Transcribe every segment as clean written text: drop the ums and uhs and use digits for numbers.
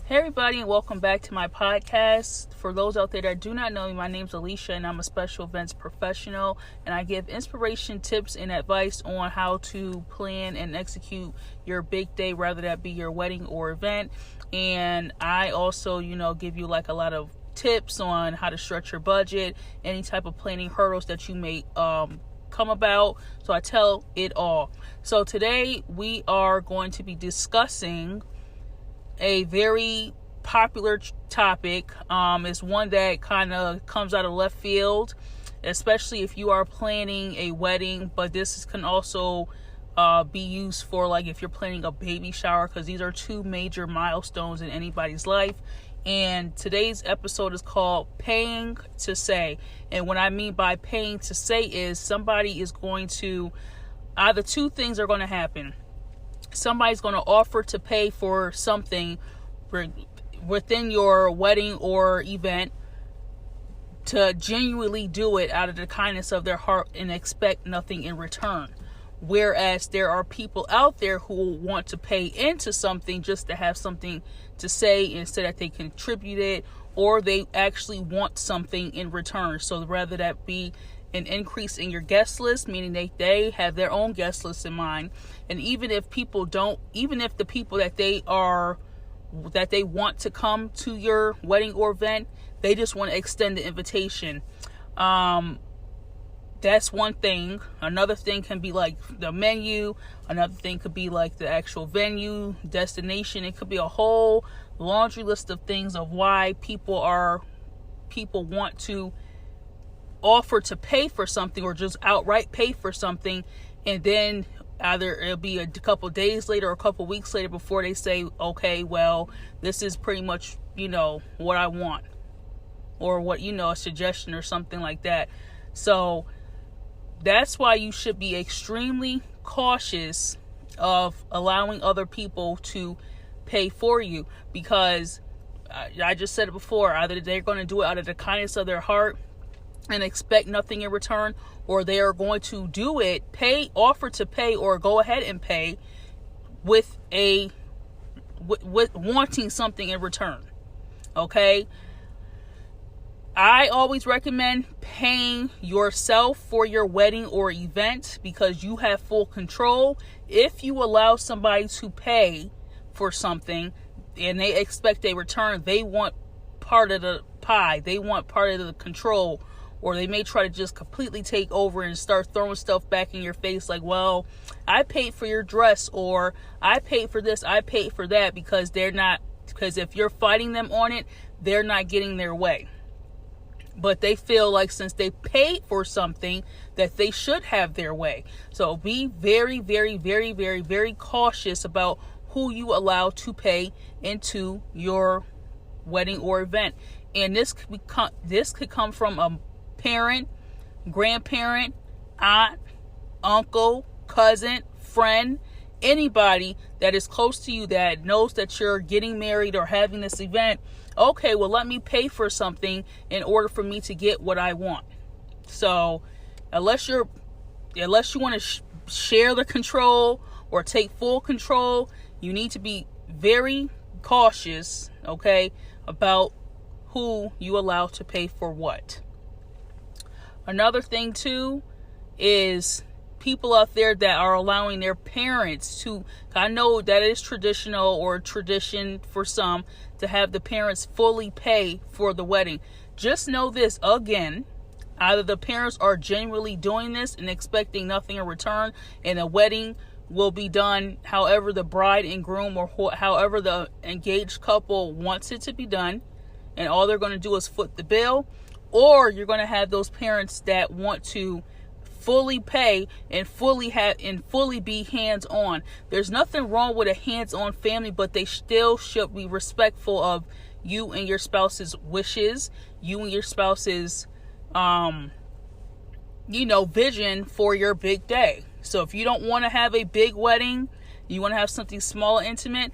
Hey everybody, and welcome back to my podcast. For those out there that do not know me, my name's Alicia and I'm a special events professional, and I give inspiration, tips, and advice on how to plan and execute your big day, whether that be your wedding or event. And I also, give you like a lot of tips on how to stretch your budget, any type of planning hurdles that you may come about. So I tell it all. So today we are going to be discussing a very popular topic. Is one that kind of comes out of left field, especially if you are planning a wedding, but this can also be used for like if you're planning a baby shower, because these are two major milestones in anybody's life. And today's episode is called Paying to Say. And what I mean by paying to say is somebody is going to, either two things are going to happen. Somebody's going to offer to pay for something within your wedding or event to genuinely do it out of the kindness of their heart and expect nothing in return. Whereas there are people out there who want to pay into something just to have something to say instead that they contribute it, or they actually want something in return. So rather that be an increase in your guest list, meaning they have their own guest list in mind. And even if the people that they want to come to your wedding or event, they just want to extend the invitation. That's one thing. Another thing can be like the menu. Another thing could be like the actual venue, destination. It could be a whole laundry list of things of why people want to offer to pay for something, or just outright pay for something, and then either it'll be a couple days later or a couple weeks later before they say, okay, well, this is pretty much what I want, or what a suggestion or something like that. So that's why you should be extremely cautious of allowing other people to pay for you, because I just said it before, either they're going to do it out of the kindness of their heart and expect nothing in return, or they are going to do it, offer to pay, or go ahead and pay with wanting something in return. Okay? I always recommend paying yourself for your wedding or event, because you have full control. If you allow somebody to pay for something and they expect a return, they want part of the pie, they want part of the control. Or they may try to just completely take over and start throwing stuff back in your face like, well, I paid for your dress, or I paid for this, I paid for that, because if you're fighting them on it, they're not getting their way. But they feel like since they paid for something that they should have their way. So be very, very, very, very, very cautious about who you allow to pay into your wedding or event. And this could come from a parent, grandparent, aunt, uncle, cousin, friend, anybody that is close to you that knows that you're getting married or having this event. Okay, well, let me pay for something in order for me to get what I want. So unless you want to share the control or take full control, you need to be very cautious, okay, about who you allow to pay for what. Another thing too is people out there that are allowing their parents to, I know that is traditional or tradition for some, to have the parents fully pay for the wedding. Just know this, again, either the parents are genuinely doing this and expecting nothing in return, and the wedding will be done however the bride and groom or however the engaged couple wants it to be done, and all they're going to do is foot the bill. Or you're going to have those parents that want to fully pay and fully be hands-on. There's nothing wrong with a hands-on family, but they still should be respectful of you and your spouse's wishes, you and your spouse's vision for your big day. So if you don't want to have a big wedding, you want to have something small and intimate,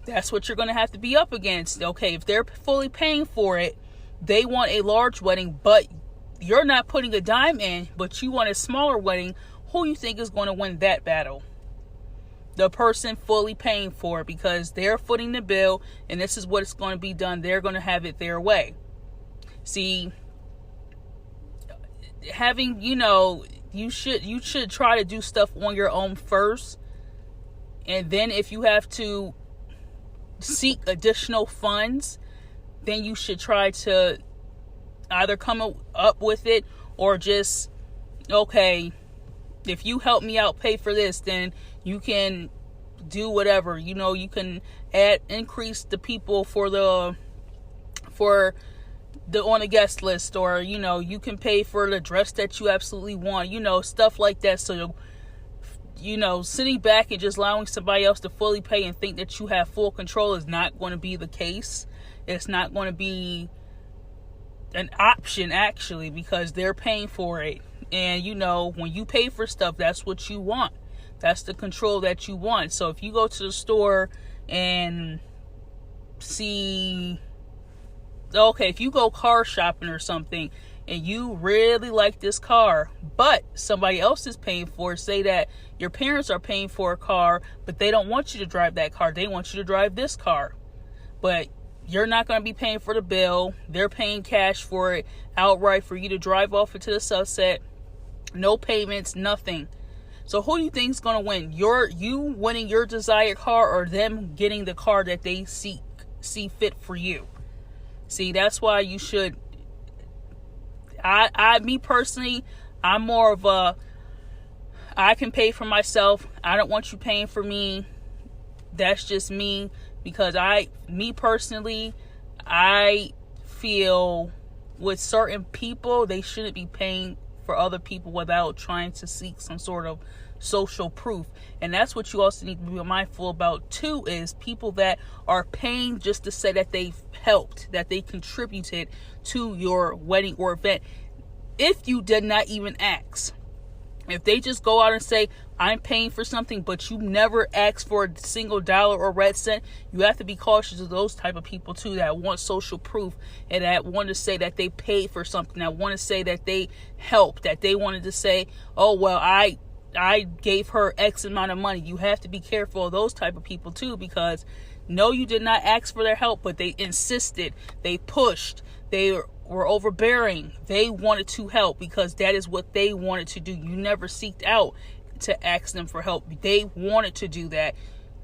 that's what you're going to have to be up against. Okay, if they're fully paying for it, they want a large wedding, but you're not putting a dime in, but you want a smaller wedding, who you think is going to win that battle? the person fully paying for it, because they're footing the bill and this is what's going to be done. They're going to have it their way. See, having, you should try to do stuff on your own first. And then if you have to seek additional funds, then you should try to either come up with it, or just, okay, if you help me out, pay for this, then you can do whatever. You can increase the people for the on the guest list, or you can pay for the dress that you absolutely want, stuff like that. So sitting back and just allowing somebody else to fully pay and think that you have full control is not going to be the case. It's not going to be an option, actually, because they're paying for it. And when you pay for stuff, that's what you want. That's the control that you want. So if you go to the store and see, okay, if you go car shopping or something and you really like this car, but somebody else is paying for it, say that your parents are paying for a car, but they don't want you to drive that car. They want you to drive this car. But you're not going to be paying for the bill. They're paying cash for it outright for you to drive off into the sunset. No payments, nothing. So who do you think is going to win? You winning your desired car, or them getting the car that they see fit for you? See, that's why you should. Me personally, I'm more of I can pay for myself. I don't want you paying for me. That's just me. Because me personally, I feel with certain people, they shouldn't be paying for other people without trying to seek some sort of social proof. And that's what you also need to be mindful about too, is people that are paying just to say that they've helped, that they contributed to your wedding or event, if you did not even ask. If they just go out and say, I'm paying for something, but you never ask for a single dollar or red cent, you have to be cautious of those type of people too, that want social proof and that want to say that they paid for something, that want to say that they helped, that they wanted to say, oh, well, I gave her X amount of money. You have to be careful of those type of people too, because no, you did not ask for their help, but they insisted, they pushed, they were overbearing. They wanted to help because that is what they wanted to do. You never seeked out to ask them for help. They wanted to do that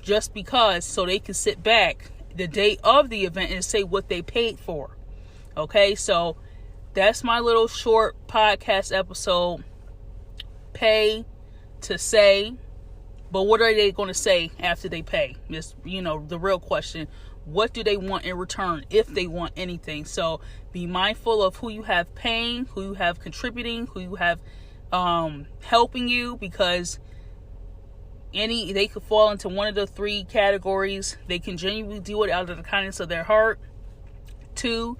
just because, so they can sit back the day of the event and say what they paid for. Okay, so that's my little short podcast episode. Pay to say, but what are they going to say after they pay? Just, the real question. What do they want in return, if they want anything? So be mindful of who you have paying, who you have contributing, who you have helping you, because they could fall into one of the three categories. They can genuinely do it out of the kindness of their heart. 2,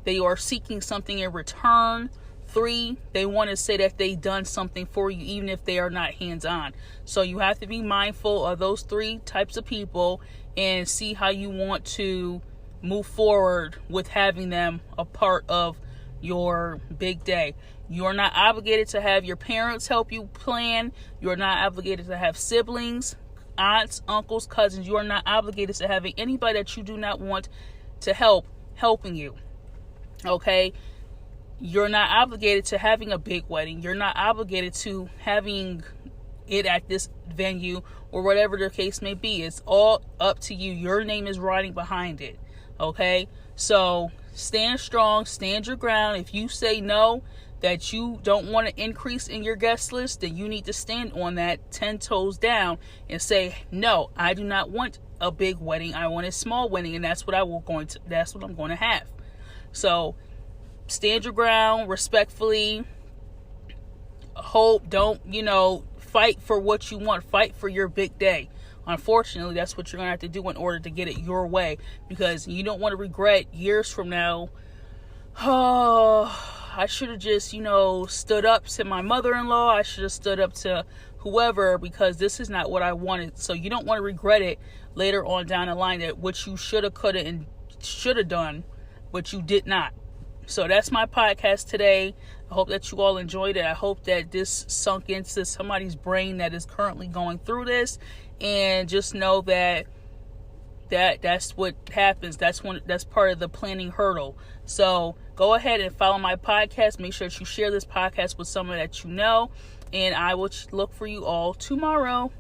they are seeking something in return. 3, they want to say that they done something for you, even if they are not hands-on. So you have to be mindful of those 3 types of people and see how you want to move forward with having them a part of your big day. You're not obligated to have your parents help you plan. You're not obligated to have siblings, aunts, uncles, cousins. You are not obligated to having anybody that you do not want to helping you. Okay? You're not obligated to having a big wedding. You're not obligated to having it at this venue or whatever the case may be. It's all up to you. Your name is riding behind it. Okay? So stand strong, stand your ground. If you say no, that you don't want an increase in your guest list, then you need to stand on that 10 toes down and say, no, I do not want a big wedding. I want a small wedding, and that's what I'm going to have. So stand your ground respectfully. Don't fight for what you want. Fight for your big day. Unfortunately, that's what you're going to have to do in order to get it your way, because you don't want to regret years from now, oh, I should have just, stood up to my mother-in-law. I should have stood up to whoever, because this is not what I wanted. So you don't want to regret it later on down the line, that what you should have, could have, and should have done, but you did not. So that's my podcast today. I hope that you all enjoyed it. I hope that this sunk into somebody's brain that is currently going through this. And just know that's what happens. That's part of the planning hurdle. So go ahead and follow my podcast. Make sure that you share this podcast with someone that you know. And I will look for you all tomorrow.